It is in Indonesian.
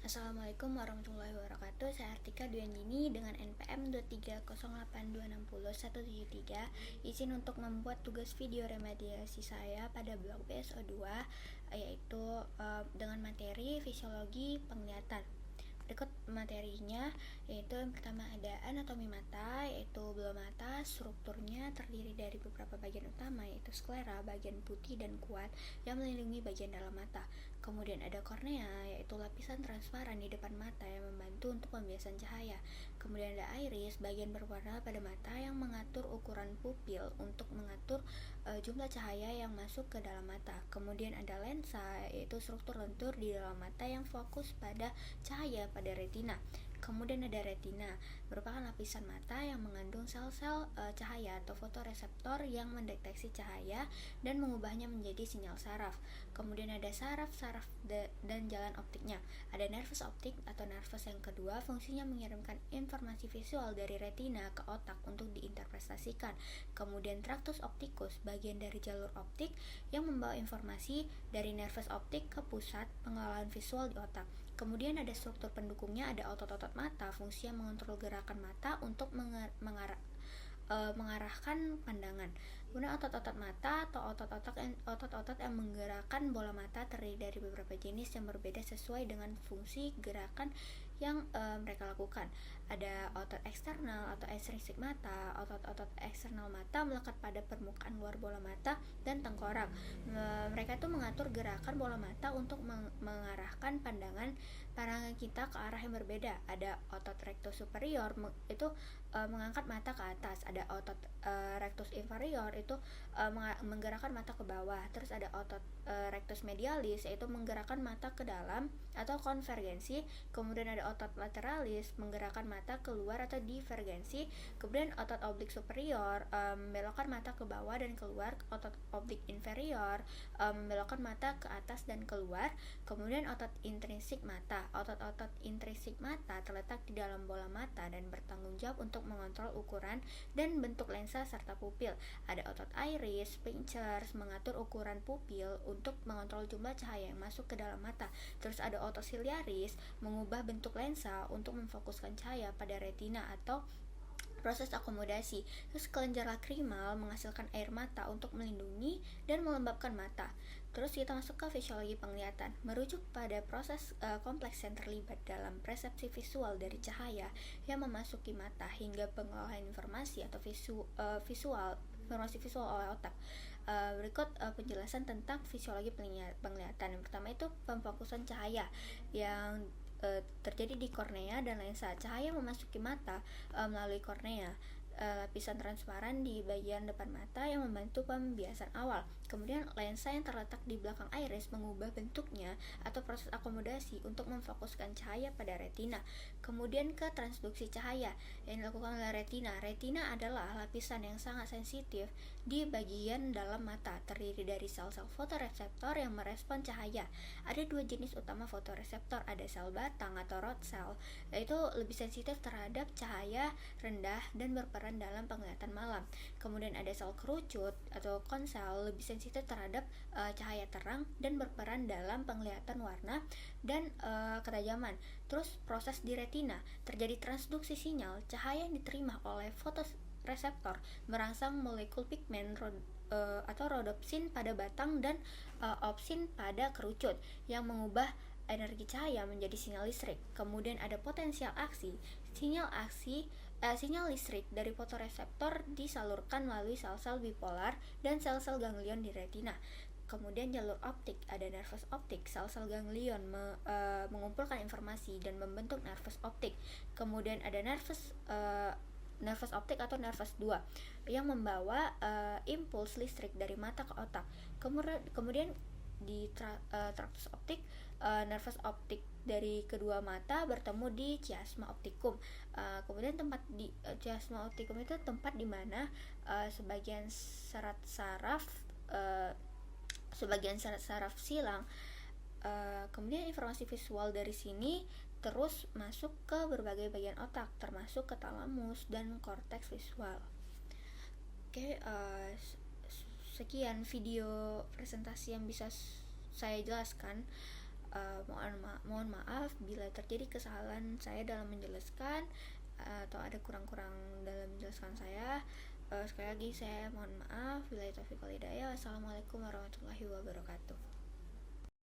Assalamualaikum warahmatullahi wabarakatuh. Saya Artika Dwiandini dengan NPM 23082601173. Izin untuk membuat tugas video remediasi saya pada blog BSO2, yaitu dengan materi fisiologi penglihatan. Berikut materinya, yaitu yang pertama ada anatomi mata, yaitu bola mata. Strukturnya terdiri dari beberapa bagian utama, yaitu sklera, bagian putih dan kuat yang melindungi bagian dalam mata. Kemudian ada kornea, yaitu lapisan transparan di depan mata yang membantu untuk pembiasan cahaya. Kemudian ada iris, bagian berwarna pada mata yang mengatur ukuran pupil untuk mengatur jumlah cahaya yang masuk ke dalam mata. Kemudian ada lensa, yaitu struktur lentur di dalam mata yang fokus pada cahaya pada retina. Kemudian ada retina, merupakan lapisan mata yang mengandung sel-sel cahaya atau fotoreseptor yang mendeteksi cahaya dan mengubahnya menjadi sinyal saraf. Kemudian ada saraf dan jalan optiknya. Ada nervus optik atau nervus yang kedua, fungsinya mengirimkan informasi visual dari retina ke otak untuk diinterpretasikan. Kemudian traktus optikus, bagian dari jalur optik yang membawa informasi dari nervus optik ke pusat pengolahan visual di otak. Kemudian ada struktur pendukungnya, ada otot-otot mata, fungsinya mengontrol gerakan mata untuk mengarahkan pandangan. Kemudian otot-otot mata atau otot-otot yang menggerakkan bola mata terdiri dari beberapa jenis yang berbeda sesuai dengan fungsi gerakan yang mereka lakukan. Ada otot eksternal atau ekstrinsik mata. Otot-otot eksternal mata melekat pada permukaan luar bola mata dan tengkorak. Mereka itu mengatur gerakan bola mata untuk mengarahkan pandangan kita ke arah yang berbeda. Ada otot rectus superior, itu mengangkat mata ke atas. Ada otot rectus inferior, itu menggerakkan mata ke bawah. Terus ada otot rectus medialis, yaitu menggerakkan mata ke dalam atau konvergensi. Kemudian ada otot lateralis, menggerakkan mata keluar atau divergensi. Kemudian otot oblik superior, membelokkan mata ke bawah dan keluar. Otot oblik inferior, membelokkan mata ke atas dan keluar. Kemudian otot intrinsik mata. Otot-otot intrinsik mata terletak di dalam bola mata dan bertanggung jawab untuk mengontrol ukuran dan bentuk lensa serta pupil. Ada otot iris, pinchers, mengatur ukuran pupil untuk mengontrol jumlah cahaya yang masuk ke dalam mata. Terus ada otot ciliaris, mengubah bentuk lensa untuk memfokuskan cahaya pada retina atau proses akomodasi. Terus kelenjar lakrimal menghasilkan air mata untuk melindungi dan melembabkan mata. Terus kita masuk ke fisiologi penglihatan, merujuk pada proses kompleks yang terlibat dalam persepsi visual dari cahaya yang memasuki mata hingga pengolahan informasi atau informasi visual oleh otak. Berikut penjelasan tentang fisiologi penglihatan. Yang pertama itu pemfokusan cahaya yang terjadi di kornea dan lensa. Cahaya memasuki mata melalui kornea, lapisan transparan di bagian depan mata yang membantu pembiasan awal. Kemudian lensa yang terletak di belakang iris mengubah bentuknya atau proses akomodasi untuk memfokuskan cahaya pada retina. Kemudian ke transduksi cahaya yang dilakukan oleh retina. Retina adalah lapisan yang sangat sensitif di bagian dalam mata, terdiri dari sel-sel fotoreseptor yang merespon cahaya. Ada dua jenis utama fotoreseptor, ada sel batang atau rod cell, yaitu lebih sensitif terhadap cahaya rendah dan berperan dalam penglihatan malam. Kemudian ada sel kerucut atau konsel, lebih sensitif terhadap cahaya terang dan berperan dalam penglihatan warna dan ketajaman. Terus proses di retina, terjadi transduksi sinyal cahaya yang diterima oleh fotoreseptor merangsang molekul pigmen atau rodopsin pada batang dan opsin pada kerucut yang mengubah energi cahaya menjadi sinyal listrik. Kemudian ada potensial aksi. Sinyal listrik dari fotoreseptor disalurkan melalui sel-sel bipolar dan sel-sel ganglion di retina. Kemudian jalur optik, ada nervus optik. Sel-sel ganglion mengumpulkan informasi dan membentuk nervus optik. Kemudian ada nervus optik atau nervus 2 yang membawa impuls listrik dari mata ke otak. Kemudian di traktus optik, nervus optik dari kedua mata bertemu di chiasma optikum. Kemudian tempat di chiasma optikum itu tempat di mana sebagian serat saraf silang. Kemudian informasi visual dari sini terus masuk ke berbagai bagian otak, termasuk ke talamus dan korteks visual. Oke, sekian video presentasi yang bisa saya jelaskan. Mohon maaf Bila terjadi kesalahan saya dalam menjelaskan atau ada kurang-kurang dalam menjelaskan saya, sekali lagi saya mohon maaf. Wassalamualaikum warahmatullahi wabarakatuh.